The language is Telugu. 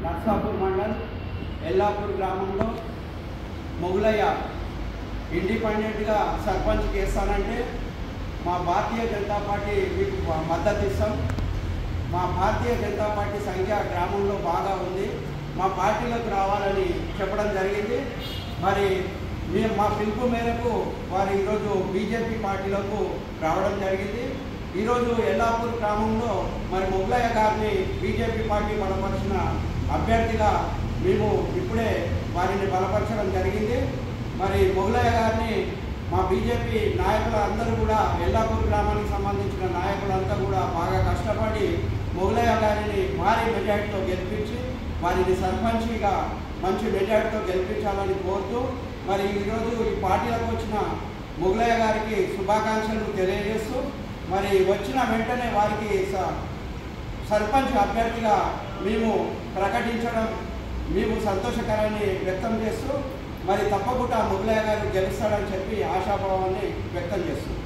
నర్సాపూర్ మండల్ ఎల్లాపూర్ గ్రామంలో మొగులయ్య ఇండిపెండెంట్గా సర్పంచ్ చేస్తానంటే మా భారతీయ జనతా పార్టీ మీకు మద్దతు ఇస్తాం. మా భారతీయ జనతా పార్టీ సంఖ్య గ్రామంలో బాగా ఉంది, మా పార్టీలోకి రావాలని చెప్పడం జరిగింది. మరి మేము మా పిలుపు మేరకు వారు ఈరోజు బీజేపీ పార్టీలకు రావడం జరిగింది. ఈరోజు ఎల్లాపూర్ గ్రామంలో మరి మొగులయ్య గారిని బీజేపీ పార్టీ బలపరిచిన అభ్యర్థిగా మేము ఇప్పుడే వారిని బలపరచడం జరిగింది. మరి మొగులయ్య గారిని మా బీజేపీ నాయకులు అందరూ కూడా ఎల్లాపూర్ గ్రామానికి సంబంధించిన నాయకులంతా కూడా బాగా కష్టపడి మొగులయ్య గారిని భారీ మెజార్టీతో గెలిపించి వారిని సర్పంచ్గా మంచి మెజార్టీతో గెలిపించాలని కోరుతూ మరి ఈరోజు ఈ పార్టీలకు వచ్చిన మొగులయ్య గారికి శుభాకాంక్షలు తెలియజేస్తూ మరి వచ్చిన వెంటనే వారికి సర్పంచ్ అభ్యర్థిగా మేము ప్రకటించడం మేము సంతోషకరాన్ని వ్యక్తం చేస్తూ మరి తప్పకుండా మొగులయ్య గారు గెలుస్తాడని చెప్పి ఆశాభావాన్ని వ్యక్తం చేస్తున్నాం.